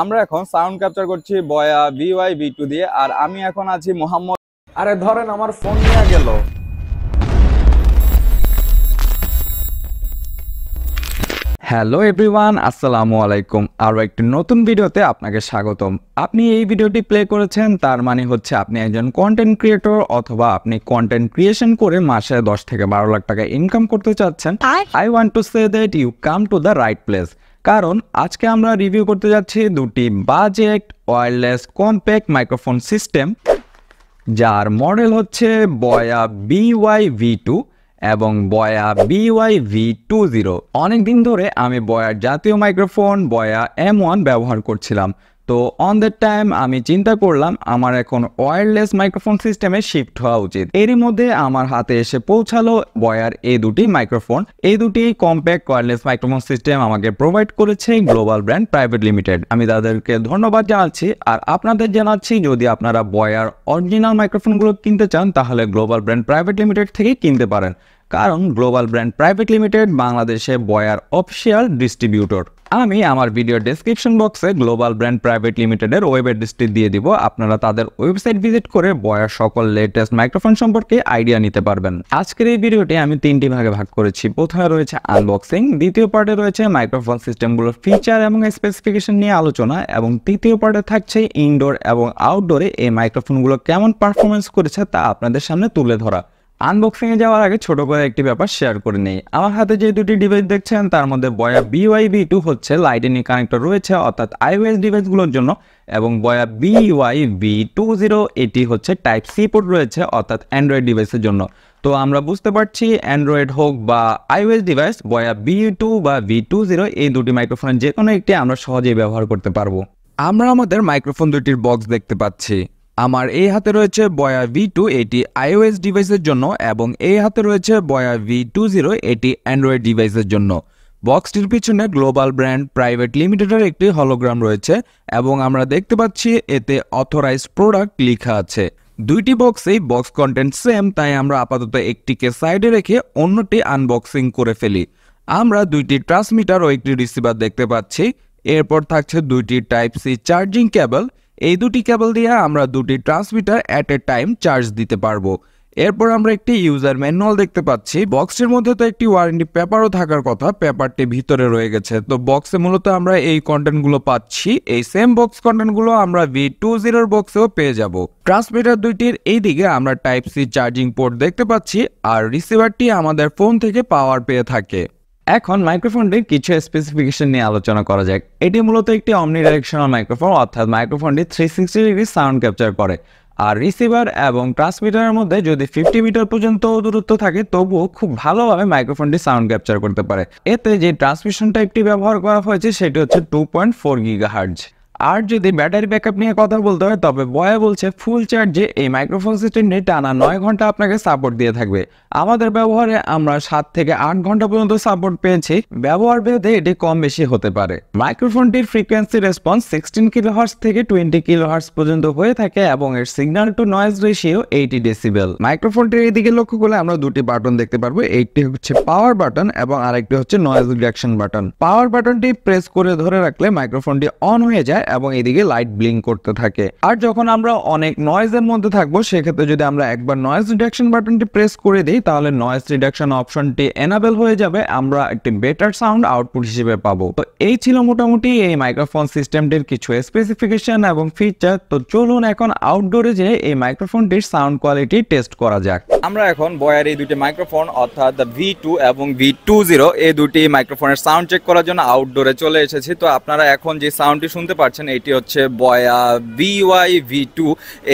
আমরা এখন sound capture করছি বয়া BY-V2 দিয়ে। আর আমি এখন আছি মোহাম্মদ। আরে ধরেন আমার ফোন নিয়ে গেল। হ্যালো এভরিওয়ান, আসসালামু আলাইকুম। আরও একটি নতুন ভিডিওতে আপনাকে স্বাগতম। আপনি এই ভিডিওটি প্লে করেছেন, তার মানে হচ্ছে আপনি একজন কন্টেন্ট ক্রিয়েটর অথবা আপনি কন্টেন্ট ক্রিয়েশন করে মাসে 10 থেকে 12 লাখ টাকা ইনকাম করতে চাচ্ছেন। I want to say that you come to the right place. কারণ আজকে আমরা রিভিউ করতে যাচ্ছি দুটি budget wireless compact microphone system, যার মডেল হচ্ছে বয়া BY-V2 এবং বয়া BY-V20। অনেকদিন ধরে আমি বয়ার জাতীয় মাইক্রোফোন বয়া M1 ব্যবহার করছিলাম। তো অন দ্যাট টাইম আমি চিন্তা করলাম আমার এখন ওয়্যারলেস মাইক্রোফোন সিস্টেমে শিফট হওয়া উচিত। এরই মধ্যে আমার হাতে এসে পৌঁছালো বয়ার এই দুটি মাইক্রোফোন। এই দুটি কম্প্যাক্ট ওয়্যারলেস মাইক্রোফোন সিস্টেম আমাকে প্রোভাইড করেছে গ্লোবাল ব্র্যান্ড প্রাইভেট লিমিটেড। আমি তাদেরকে ধন্যবাদ জানাচ্ছি। আর আপনাদের জানাচ্ছি, যদি আপনারা বয়ার অরিজিনাল মাইক্রোফোনগুলো কিনতে চান তাহলে গ্লোবাল ব্র্যান্ড প্রাইভেট লিমিটেড থেকে কিনতে পারেন, কারণ গ্লোবাল ব্র্যান্ড প্রাইভেট লিমিটেড বাংলাদেশে বয়ার অফিসিয়াল ডিস্ট্রিবিউটর। আমি আমার ভিডিও ডেসক্রিপশন বক্সে গ্লোবাল ব্র্যান্ড প্রাইভেট লিমিটেডের ওয়েব অ্যাড্রেসটি দিয়ে দিব। আপনারা তাদের ওয়েবসাইট ভিজিট করে বয়ার সকল লেটেস্ট মাইক্রোফোন সম্পর্কে আইডিয়া নিতে পারবেন। আজকের এই ভিডিওটি আমি 3টি ভাগে ভাগ করেছি। প্রথমে রয়েছে আনবক্সিং, দ্বিতীয় পার্টে রয়েছে মাইক্রোফোন সিস্টেমগুলোর ফিচার এবং স্পেসিফিকেশন নিয়ে আলোচনা, এবং তৃতীয় পার্টে থাকছে ইনডোর এবং আউটডোরে এই মাইক্রোফোনগুলো কেমন পারফরমেন্স করেছে তা আপনাদের সামনে তুলে ধরা। আনবক্সিং এ যাওয়ার আগে ছোট করে একটি ব্যাপার শেয়ার করে নেই। আমার হাতে যে দুটি ডিভাইস দেখছেন তার মধ্যে বয়া BY-V2 হচ্ছে লাইটনিং কানেক্টর রয়েছে অর্থাৎ iOS ডিভাইসগুলোর জন্য, এবং বয়া BY-V20 এটি হচ্ছে টাইপ সি পোর্ট রয়েছে অর্থাৎ অ্যান্ড্রয়েড ডিভাইসের জন্য। তো আমরা বুঝতে পারছি অ্যান্ড্রয়েড হোক বা iOS ডিভাইস, বয়া B2 বা V20 এই দুটি মাইক্রোফোনের যে কোনো একটি আমরা সহজেই ব্যবহার করতে পারবো। আমরা আমাদের মাইক্রোফোন দুটির বক্স দেখতে পাচ্ছি। আমার এই হাতে রয়েছে বয়া V2, এটি iOS ডিভাইসের জন্য, এবং এই হাতে রয়েছে বয়া V20, এটি অ্যান্ড্রয়েড ডিভাইসের জন্য। বক্সটির পিছনে গ্লোবাল ব্র্যান্ড প্রাইভেট লিমিটেডের একটি হলোগ্রাম রয়েছে, এবং আমরা দেখতে পাচ্ছি এতে অথরাইজড প্রোডাক্ট লেখা আছে। দুইটি বক্সেই বক্স কন্টেন্ট সেম, তাই আমরা আপাতত একটিকে সাইডে রেখে অন্যটি আনবক্সিং করে ফেলি। আমরা দুইটি ট্রান্সমিটার ও একটি রিসিভার দেখতে পাচ্ছি। এরপর থাকছে দুইটি টাইপ সি চার্জিং কেবল। এই দুটি কেবল দিয়ে আমরা দুটি transmitter at a time charge দিতে পারবো। এরপর আমরা একটি ইউজার ম্যানুয়াল দেখতে পাচ্ছি। বক্সের মধ্যে তো একটি ওয়ারেন্টি পেপারও থাকার কথা, পেপারটি ভিতরে রয়ে গেছে। তো বক্সে মূলত আমরা এই কন্টেন্টগুলো পাচ্ছি। এই সেম বক্স কন্টেন্টগুলো আমরা V20 বক্সেও পেয়ে যাব। ট্রান্সমিটার দুইটির এই দিকে আমরা টাইপ সি চার্জিং পোর্ট দেখতে পাচ্ছি, আর রিসিভারটি আমাদের ফোন থেকে পাওয়ার পেয়ে থাকে। এখন মাইক্রোফোনটির কিছু স্পেসিফিকেশন নিয়ে আলোচনা করা যাক। এটি মূলত একটি omnidirectional মাইক্রোফোন, অর্থাৎ মাইক্রোফোনটি 360 ডিগ্রি সাউন্ড ক্যাপচার করে। আর রিসিভার এবং ট্রান্সমিটারের মধ্যে যদি 50 মিটার পর্যন্ত দূরত্ব থাকে তবুও খুব ভালোভাবে মাইক্রোফোনটি সাউন্ড ক্যাপচার করতে পারে। এতে যে ট্রান্সমিশন টাইপটি ব্যবহার করা হয়েছে সেটি হচ্ছে 2.4 GHz। আর যদি ব্যাটারি ব্যাকআপ নিয়ে কথা বলতে হয় তবে বয়া বলছে ফুল চার্জে এই মাইক্রোফোন সিস্টেমটি টানা 9 ঘন্টা আপনাকে সাপোর্ট দিয়ে থাকবে। আমাদের ব্যবহারে আমরা 7 থেকে 8 ঘন্টা পর্যন্ত সাপোর্ট পেয়েছি। ব্যবহার ভেদে এটি কম বেশি হতে পারে। মাইক্রোফোনটির ফ্রিকোয়েন্সি রেসপন্স 16 কিলোহার্টজ থেকে 20 কিলোহার্টজ পর্যন্ত হয়ে থাকে, এবং এর signal to noise ratio 80 decibel. মাইক্রোফোনটির এদিকে লক্ষ্য করলে আমরা দুটি বাটন দেখতে পারবো। একটি হচ্ছে পাওয়ার বাটন এবং আরেকটি হচ্ছে নয়েজ রিডাকশন বাটন। পাওয়ার বাটনটি প্রেস করে ধরে রাখলে মাইক্রোফোনটি অন হয়ে যায় এবং এদিকে লাইট ব্লিঙ্ক করতে থাকে। আর যখন আমরা অনেক নয়েজের মধ্যে থাকবো সেক্ষেত্রে যদি আমরা একবার নয়েজ রিডাকশন বাটনটি প্রেস করে দিই তাহলে নয়েজ রিডাকশন অপশনটি এনাবেল হয়ে যাবে, আমরা একটি বেটার সাউন্ড আউটপুট হিসেবে পাবো। তো এই ছিল মোটামুটি এই মাইক্রোফোন সিস্টেমটির কিছু স্পেসিফিকেশন এবং ফিচার। তো চলুন এখন আউটডোরে যে এই মাইক্রোফোনটির সাউন্ড কোয়ালিটি টেস্ট করা যাক। আমরা এখন বয়ার এই দুটি মাইক্রোফোন অর্থাৎ V2 এবং V20 এই দুটি মাইক্রোফোনের সাউন্ড চেক করার জন্য আউটডোরে চলে এসেছি। তো আপনারা এখন যে সাউন্ডটি শুনতে পাচ্ছেন এটি হচ্ছে বয়া BY-V2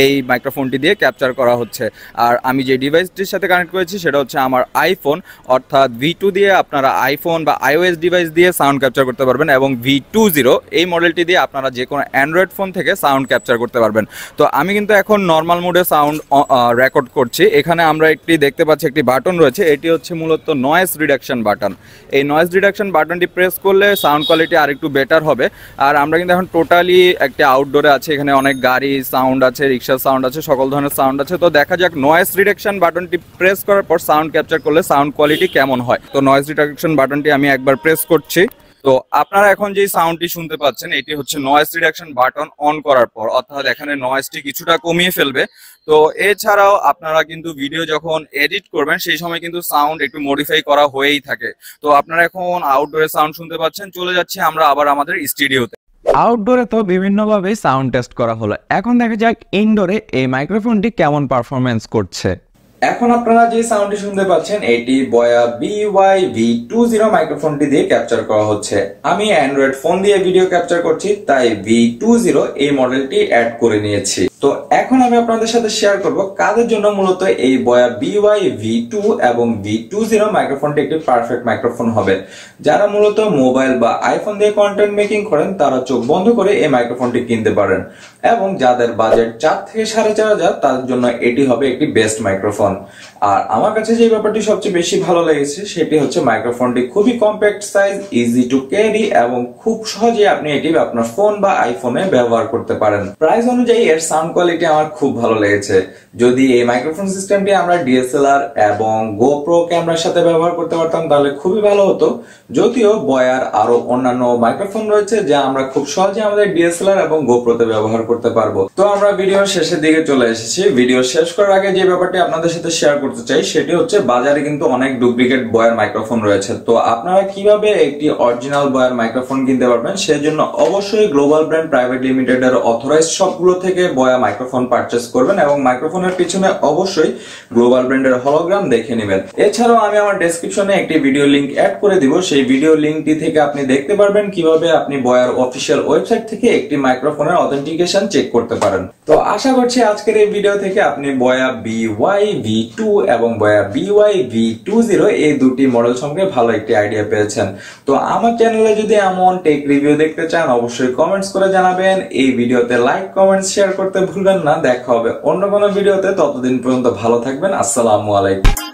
এই মাইক্রোফোনটি দিয়ে ক্যাপচার করা হচ্ছে। আর আমি যে ডিভাইসটির সাথে কানেক্ট করেছি সেটা হচ্ছে আমার আইফোন, অর্থাৎ V2 দিয়ে আপনারা আইফোন বা iOS ডিভাইস দিয়ে সাউন্ড ক্যাপচার করতে পারবেন, এবং V20 এই মডেলটি দিয়ে আপনারা যে কোনো অ্যান্ড্রয়েড ফোন থেকে সাউন্ড ক্যাপচার করতে পারবেন। তো আমি কিন্তু এখন নর্মাল মোডে সাউন্ড রেকর্ড করছি। এখানে আমরা একটি দেখতে পাচ্ছি একটি বাটন রয়েছে, এটি হচ্ছে মূলত নয়েজ রিডাকশন বাটন। এই নয়েজ রিডাকশন বাটনটি প্রেস করলে সাউন্ড কোয়ালিটি আরেকটু বেটার হবে। আর আমরা কিন্তু এখন টোটালি একটা আউটডোরে আছে, এখানে অনেক গাড়ি সাউন্ড আছে, রিক্সার সাউন্ড আছে, সকল ধরনের সাউন্ড আছে। তো দেখা যাক নয়েজ রিডাকশন বাটনটি প্রেস করার পর সাউন্ড ক্যাপচার করলে সাউন্ড কোয়ালিটি কেমন হয়। তো নয়েজ রিডাকশন বাটনটি আমি একবার প্রেস করছি। তো আপনারা এখন যে সাউন্ডটি শুনতে পাচ্ছেন এটি হচ্ছে নয়েজ রিডাকশন বাটন অন করার পর, অর্থাৎ এখানে নয়েজটি কিছুটা কমিয়ে ফেলবে। তো এছাড়াও আপনারা কিন্তু ভিডিও যখন এডিট করবেন সেই সময় কিন্তু সাউন্ড একটু মডিফাই করা হয়েই থাকে। তো আপনারা এখন আউটডোরে সাউন্ড শুনতে পাচ্ছেন। চলে যাচ্ছি আমরা আবার আমাদের স্টুডিওতে। আউটডোরে তো বিভিন্নভাবে সাউন্ড টেস্ট করা হলো, এখন দেখা যাক ইনডোরে এই মাইক্রোফোনটি কেমন পারফরমেন্স করছে। এখন আপনারা যে সাউন্ডটি শুনতে পাচ্ছেন এটি বয়া BY-V20 মাইক্রোফোনটি দিয়ে ক্যাপচার করা হচ্ছে। আমি অ্যান্ড্রয়েড ফোন দিয়ে ভিডিও ক্যাপচার করছি, তাই V20 এই মডেলটি অ্যাড করে নিয়েছি। তো এখন আমি আপনাদের সাথে শেয়ার করব কাদের জন্য মূলত এই বয়া BY-V2 এবং V20 মাইক্রোফোনটি একটি পারফেক্ট মাইক্রোফোন হবে। যারা মূলত মোবাইল বা আইফোন দিয়ে কন্টেন্ট মেকিং করেন তারা চোখ বন্ধ করে এই মাইক্রোফোনটি কিনতে পারেন, এবং যাদের বাজেট 4 থেকে 4,500 তাদের জন্য এটি হবে একটি বেস্ট মাইক্রোফোন। আর আমার কাছে যে ব্যাপারটি সবচেয়ে বেশি ভালো লেগেছে সেটি হচ্ছে মাইক্রোফোনটি খুবই compact size, easy to carry, এবং খুব সহজে আপনি এটি আপনার ফোন বা আইফোনে ব্যবহার করতে পারেন। প্রাইস অনুযায়ী এর সাউন্ড কোয়ালিটি আমার খুব ভালো লেগেছে। যদি এই মাইক্রোফোন সিস্টেমটি আমরা ডিএসএলআর এবং গোপ্রো ক্যামেরার সাথে ব্যবহার করতে পারতাম তাহলে খুবই ভালো হতো। যদিও বয়ার আরো অন্যান্য মাইক্রোফোন রয়েছে যা আমরা খুব সহজে আমাদের ডিএসএলআর এবং গোপ্রোতে ব্যবহার করতে পারবো। তো আমরা ভিডিওর শেষের দিকে চলে এসেছি। ভিডিও শেষ করার আগে যে ব্যাপারটি আপনাদের সাথে শেয়ার করতে চাই সেটি হচ্ছে বাজারে কিন্তু অনেক ডুপ্লিকেট বয়ার মাইক্রোফোন রয়েছে। তো আপনারা কিভাবে একটি অরিজিনাল বয়ার মাইক্রোফোন কিনতে পারবেন সেজন্য অবশ্যই গ্লোবাল ব্র্যান্ড প্রাইভেট লিমিটেড এর অথরাইজড শপগুলো থেকে বয়া মাইক্রোফোন পারচেজ করবেন, এবং মাইক্রোফোনের পিছনে অবশ্যই গ্লোবাল ব্র্যান্ডের হলোগ্রাম দেখে নেবেন। এছাড়াও আমি আমার ডেসক্রিপশনে একটি ভিডিও লিংক অ্যাড করে দিব। সেই ভিডিও লিংকটি থেকে আপনি দেখতে পারবেন কিভাবে আপনি বয়ার অফিসিয়াল ওয়েবসাইট থেকে একটি মাইক্রোফোনের অথেন্টিকেশন চেক করতে পারেন। তো আশা করছি আজকের এই ভিডিও থেকে আপনি বয়া BY-V2 এবং বয়া BY-V20 এই দুটি মডেল সম্পর্কে ভালো একটি আইডিয়া পেয়েছেন। তো আমার চ্যানেলে যদি এমন টেক রিভিউ দেখতে চান অবশ্যই কমেন্টস করে জানাবেন। এই ভিডিওতে লাইক কমেন্ট শেয়ার করতে ভুলবেন না। দেখা হবে অন্য কোনো ভিডিওতে, ততদিন পর্যন্ত ভালো থাকবেন। আসসালামু আলাইকুম।